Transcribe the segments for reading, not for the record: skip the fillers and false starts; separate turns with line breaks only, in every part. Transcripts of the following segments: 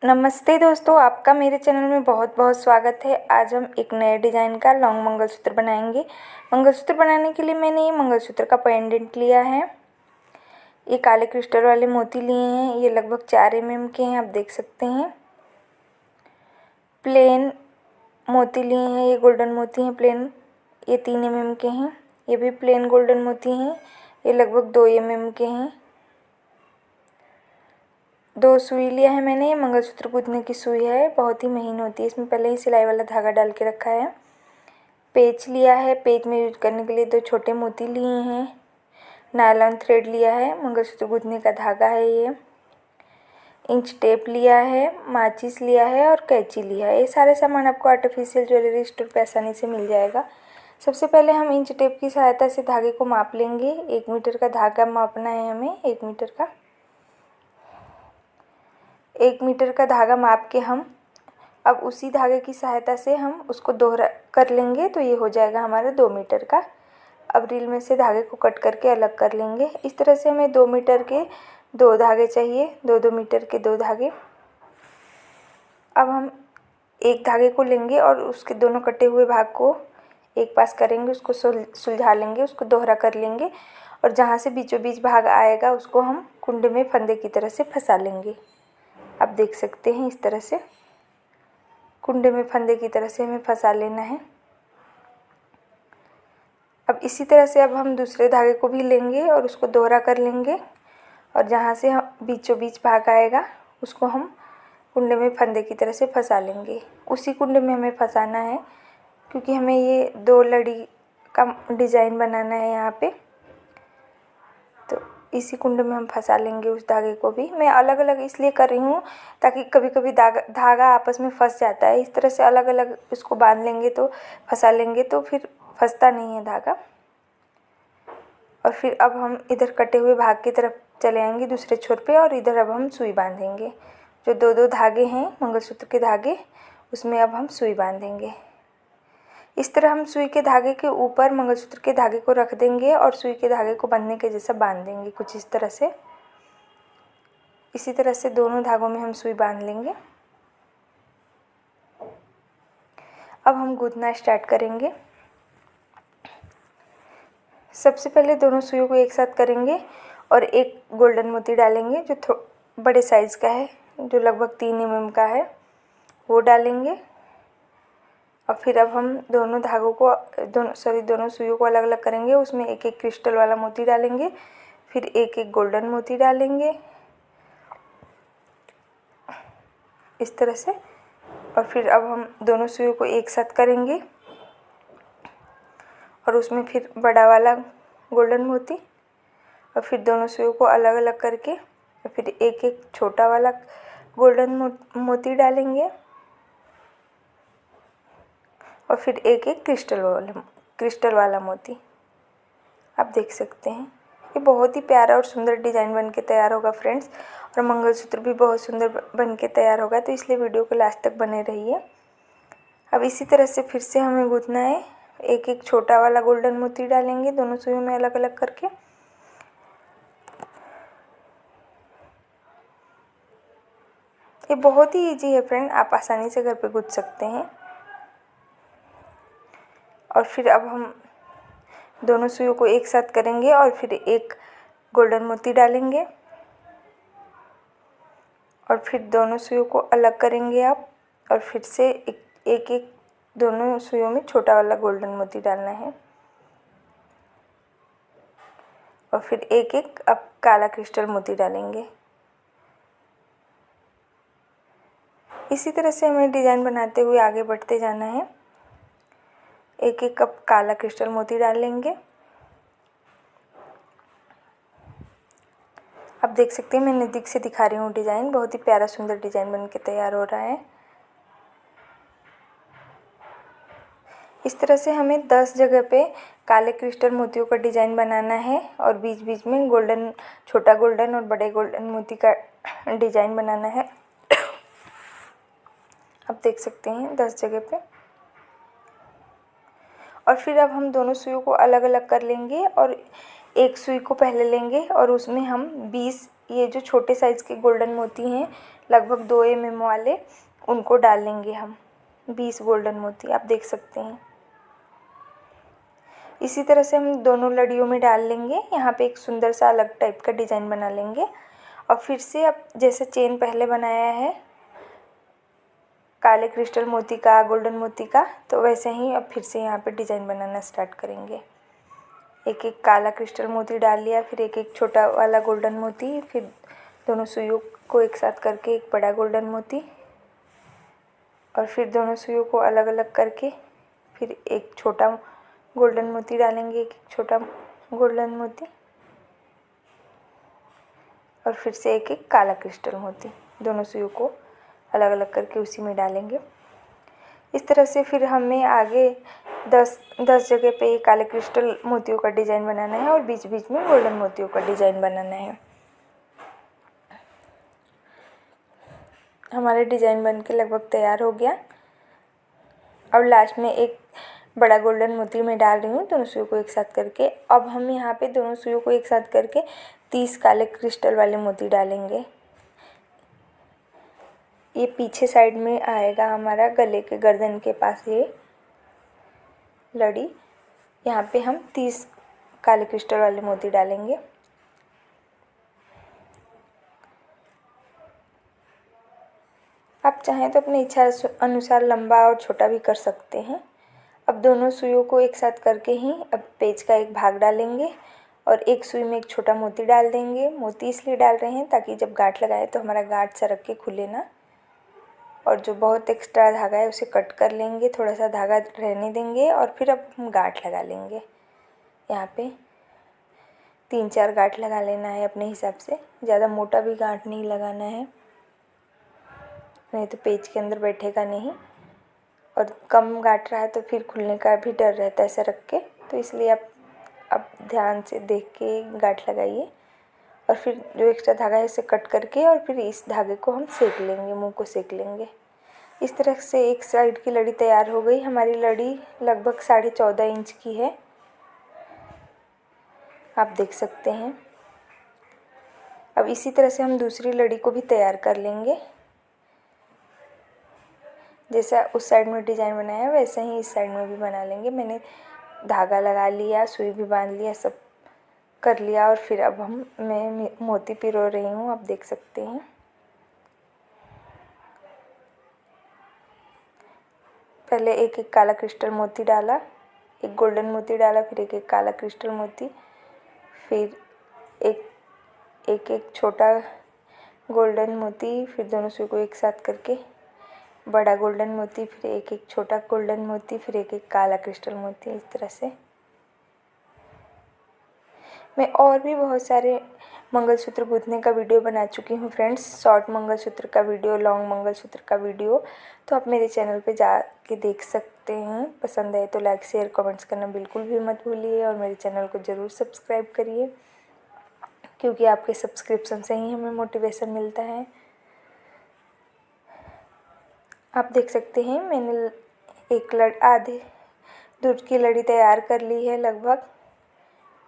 नमस्ते दोस्तों, आपका मेरे चैनल में बहुत बहुत स्वागत है। आज हम एक नए डिज़ाइन का लॉन्ग मंगलसूत्र बनाएंगे। मंगलसूत्र बनाने के लिए मैंने ये मंगलसूत्र का पेंडेंट लिया है। ये काले क्रिस्टल वाले मोती लिए हैं। ये लगभग 4 mm के हैं, आप देख सकते हैं। प्लेन मोती लिए हैं, ये गोल्डन मोती हैं प्लेन, ये 3 mm के हैं। ये भी प्लेन गोल्डन मोती हैं, ये लगभग 2 mm के हैं। 2 सुई लिया है मैंने। ये मंगलसूत्र गूंथने की सुई है, बहुत ही महीन होती है। इसमें पहले ही सिलाई वाला धागा डाल के रखा है। पेच लिया है, पेच में यूज करने के लिए 2 छोटे मोती लिए हैं। नायलॉन थ्रेड लिया है, मंगलसूत्र गूंथने का धागा है ये। इंच टेप लिया है, माचिस लिया है और कैंची लिया है। ये सारे सामान आपको आर्टिफिशियल ज्वेलरी स्टोर पे आसानी से मिल जाएगा। सबसे पहले हम इंच टेप की सहायता से धागे को माप लेंगे। 1 मीटर का धागा मापना है हमें। 1 मीटर का 1 मीटर का धागा माप के हम अब उसी धागे की सहायता से हम उसको दोहरा कर लेंगे, तो ये हो जाएगा हमारा 2 मीटर का। अब रील में से धागे को कट करके अलग कर लेंगे। इस तरह से हमें 2 मीटर के 2 धागे चाहिए, 2-2 मीटर के 2 धागे। अब हम एक धागे को लेंगे और उसके दोनों कटे हुए भाग को एक पास करेंगे, उसको सुलझा लेंगे, उसको दोहरा कर लेंगे और जहाँ से बीचों बीच भाग आएगा उसको हम कुंडे में फंदे की तरह से फंसा लेंगे। आप देख सकते हैं, इस तरह से कुंडे में फंदे की तरह से हमें फंसा लेना है। अब इसी तरह से अब हम दूसरे धागे को भी लेंगे और उसको दोहरा कर लेंगे और जहाँ से हम बीचों बीच भाग आएगा उसको हम कुंडे में फंदे की तरह से फंसा लेंगे। उसी कुंडे में हमें फंसाना है क्योंकि हमें ये 2 लड़ी का डिज़ाइन बनाना है यहाँ पे। तो इसी कुंडे में हम फंसा लेंगे उस धागे को भी। मैं अलग अलग इसलिए कर रही हूँ ताकि कभी कभी धागा आपस में फंस जाता है। इस तरह से अलग अलग इसको बांध लेंगे तो फंसा लेंगे तो फिर फंसता नहीं है धागा। और फिर अब हम इधर कटे हुए भाग की तरफ चले आएंगे दूसरे छोर पे और इधर अब हम सुई बांधेंगे। जो 2-2 धागे हैं मंगलसूत्र के धागे, उसमें अब हम सुई बांधेंगे। इस तरह हम सुई के धागे के ऊपर मंगलसूत्र के धागे को रख देंगे और सुई के धागे को बंधने के जैसा बांध देंगे, कुछ इस तरह से। इसी तरह से दोनों धागों में हम सुई बांध लेंगे। अब हम गूंथना स्टार्ट करेंगे। सबसे पहले दोनों सुइयों को एक साथ करेंगे और एक गोल्डन मोती डालेंगे जो बड़े साइज़ का है, जो लगभग 3 mm का है, वो डालेंगे। और फिर अब हम दोनों सुइयों को अलग अलग करेंगे। उसमें एक एक क्रिस्टल वाला मोती डालेंगे, फिर एक एक गोल्डन मोती डालेंगे इस तरह से। और फिर अब हम दोनों सुइयों को एक साथ करेंगे और उसमें फिर बड़ा वाला गोल्डन मोती और फिर दोनों सुइयों को अलग अलग करके और फिर एक एक छोटा वाला गोल्डन मोती डालेंगे और फिर एक एक क्रिस्टल वाला मोती। आप देख सकते हैं, ये बहुत ही प्यारा और सुंदर डिज़ाइन बन के तैयार होगा फ्रेंड्स। और मंगलसूत्र भी बहुत सुंदर बन के तैयार होगा, तो इसलिए वीडियो को लास्ट तक बने रहिए। अब इसी तरह से फिर से हमें गूंथना है। एक एक छोटा वाला गोल्डन मोती डालेंगे दोनों सुइयों में अलग अलग करके। ये बहुत ही इजी है फ्रेंड, आप आसानी से घर पे गूंथ सकते हैं। और फिर अब हम दोनों सुइयों को एक साथ करेंगे और फिर एक गोल्डन मोती डालेंगे और फिर दोनों सुइयों को अलग करेंगे आप और फिर से एक एक दोनों सुइयों में छोटा वाला गोल्डन मोती डालना है और फिर एक एक अब काला क्रिस्टल मोती डालेंगे। इसी तरह से हमें डिज़ाइन बनाते हुए आगे बढ़ते जाना है। एक एक कप काला क्रिस्टल मोती डाल लेंगे। आप देख सकते हैं, मैं नज़दीक से दिखा रही हूँ डिज़ाइन। बहुत ही प्यारा सुंदर डिज़ाइन बन के तैयार हो रहा है। इस तरह से हमें 10 जगह पे काले क्रिस्टल मोतियों का डिज़ाइन बनाना है और बीच बीच में छोटा गोल्डन और बड़े गोल्डन मोती का डिज़ाइन बनाना है। आप देख सकते हैं 10 जगह पे। और फिर अब हम दोनों सुइयों को अलग अलग कर लेंगे और एक सुई को पहले लेंगे और उसमें हम 20 ये जो छोटे साइज़ के गोल्डन मोती हैं लगभग 2 mm वाले, उनको डाल लेंगे हम। 20 गोल्डन मोती आप देख सकते हैं। इसी तरह से हम दोनों लड़ियों में डाल लेंगे। यहाँ पे एक सुंदर सा अलग टाइप का डिज़ाइन बना लेंगे। और फिर से अब जैसे चेन पहले बनाया है काले क्रिस्टल मोती का, गोल्डन मोती का, तो वैसे ही अब फिर से यहाँ पे डिज़ाइन बनाना स्टार्ट करेंगे। एक एक काला क्रिस्टल मोती डाल लिया, फिर एक एक छोटा वाला गोल्डन मोती, फिर दोनों सुइयों को एक साथ करके एक बड़ा गोल्डन मोती, और फिर दोनों सुइयों को अलग अलग करके फिर एक छोटा गोल्डन मोती डालेंगे, एक छोटा गोल्डन मोती, और फिर से एक एक काला क्रिस्टल मोती, दोनों सुइयों को अलग अलग करके उसी में डालेंगे। इस तरह से फिर हमें आगे 10 जगह पे काले क्रिस्टल मोतियों का डिज़ाइन बनाना है और बीच बीच में गोल्डन मोतियों का डिज़ाइन बनाना है। हमारे डिज़ाइन बन के लगभग तैयार हो गया। अब लास्ट में एक बड़ा गोल्डन मोती मैं डाल रही हूँ दोनों सुइयों को एक साथ करके। अब हम यहाँ पे दोनों सुइयों को एक साथ करके 30 काले क्रिस्टल वाले मोती डालेंगे। ये पीछे साइड में आएगा हमारा गले के गर्दन के पास ये लड़ी। यहाँ पे हम 30 काले क्रिस्टल वाले मोती डालेंगे। आप चाहें तो अपनी इच्छा अनुसार लंबा और छोटा भी कर सकते हैं। अब दोनों सुइयों को एक साथ करके ही अब पेज का एक भाग डालेंगे और एक सुई में एक छोटा मोती डाल देंगे। मोती इसलिए डाल रहे हैं ताकि जब गांठ लगाए तो हमारा गांठ सरक के खुले ना। और जो बहुत एक्स्ट्रा धागा है उसे कट कर लेंगे, थोड़ा सा धागा रहने देंगे और फिर अब हम गांठ लगा लेंगे। यहाँ पे 3-4 गांठ लगा लेना है अपने हिसाब से, ज़्यादा मोटा भी गांठ नहीं लगाना है, नहीं तो पेज के अंदर बैठेगा नहीं। और कम गांठ रहा तो फिर खुलने का भी डर रहता है सरक के, तो इसलिए आप ध्यान से देख के गांठ लगाइए। और फिर जो एक्स्ट्रा धागा है उसे कट करके और फिर इस धागे को हम सेक लेंगे, मुंह को सेक लेंगे। इस तरह से एक साइड की लड़ी तैयार हो गई। हमारी लड़ी लगभग 14.5 इंच की है, आप देख सकते हैं। अब इसी तरह से हम दूसरी लड़ी को भी तैयार कर लेंगे। जैसा उस साइड में डिज़ाइन बनाया है वैसे ही इस साइड में भी बना लेंगे। मैंने धागा लगा लिया, सुई भी बांध लिया, सब कर लिया। और फिर अब मैं मोती पिरो रही हूँ, आप देख सकते हैं। पहले एक एक काला क्रिस्टल मोती डाला, एक गोल्डन मोती डाला, फिर एक एक काला क्रिस्टल मोती, फिर एक छोटा गोल्डन मोती, फिर दोनों सुई को एक साथ करके बड़ा गोल्डन मोती, फिर एक एक छोटा गोल्डन मोती, फिर एक एक काला क्रिस्टल मोती। इस तरह से मैं और भी बहुत सारे मंगलसूत्र गूंथने का वीडियो बना चुकी हूँ फ्रेंड्स, शॉर्ट मंगलसूत्र का वीडियो, लॉन्ग मंगलसूत्र का वीडियो, तो आप मेरे चैनल पे जाके देख सकते हैं। पसंद आए तो लाइक शेयर कमेंट्स करना बिल्कुल भी मत भूलिए और मेरे चैनल को ज़रूर सब्सक्राइब करिए, क्योंकि आपके सब्सक्रिप्शन से ही हमें मोटिवेशन मिलता है। आप देख सकते हैं मैंने आधे दूध की लड़ी तैयार कर ली है लगभग,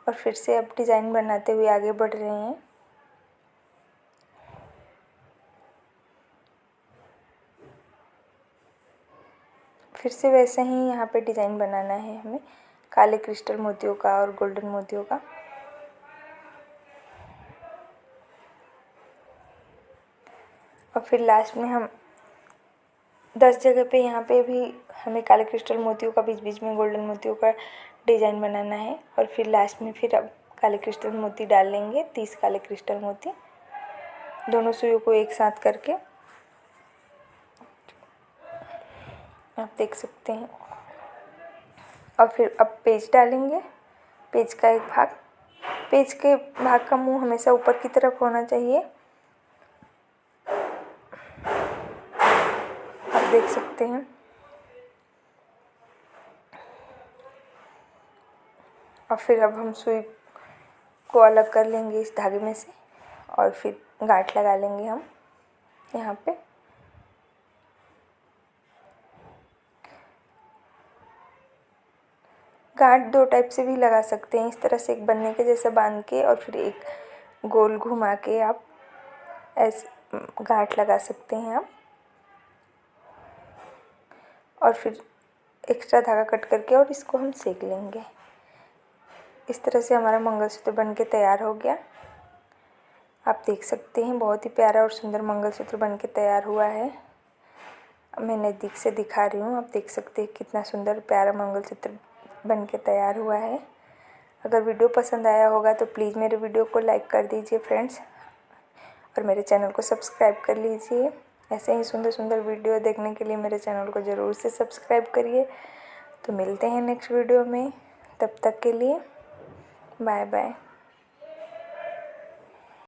और फिर से अब डिज़ाइन बनाते हुए आगे बढ़ रहे हैं। फिर से वैसे ही यहाँ पे डिज़ाइन बनाना है हमें काले क्रिस्टल मोतियों का और गोल्डन मोतियों का। और फिर लास्ट में हम 10 जगह पे यहाँ पे भी हमें काले क्रिस्टल मोतियों का बीच बीच में गोल्डन मोतियों का डिज़ाइन बनाना है। और फिर लास्ट में फिर अब काले क्रिस्टल मोती डाल लेंगे, 30 काले क्रिस्टल मोती, दोनों सुइयों को एक साथ करके, आप देख सकते हैं। और फिर अब पेज डालेंगे, पेज का एक भाग, पेज के भाग का मुंह हमेशा ऊपर की तरफ होना चाहिए, आप देख सकते हैं। और फिर अब हम सुई को अलग कर लेंगे इस धागे में से और फिर गांठ लगा लेंगे हम यहाँ पे। गांठ दो टाइप से भी लगा सकते हैं, इस तरह से एक बनने के जैसा बांध के और फिर एक गोल घुमा के आप ऐसे गांठ लगा सकते हैं आप। और फिर एक्स्ट्रा धागा कट करके और इसको हम सेक लेंगे। इस तरह से हमारा मंगलसूत्र बन के तैयार हो गया। आप देख सकते हैं बहुत ही प्यारा और सुंदर मंगलसूत्र बन के तैयार हुआ है। अब मैं नज़दीक से दिखा रही हूँ, आप देख सकते हैं कितना सुंदर प्यारा मंगलसूत्र बन के तैयार हुआ है। अगर वीडियो पसंद आया होगा तो प्लीज़ मेरे वीडियो को लाइक कर दीजिए फ्रेंड्स, और मेरे चैनल को सब्सक्राइब कर लीजिए। ऐसे ही सुंदर सुंदर वीडियो देखने के लिए मेरे चैनल को ज़रूर से सब्सक्राइब करिए। तो मिलते हैं नेक्स्ट वीडियो में, तब तक के लिए बाय बाय।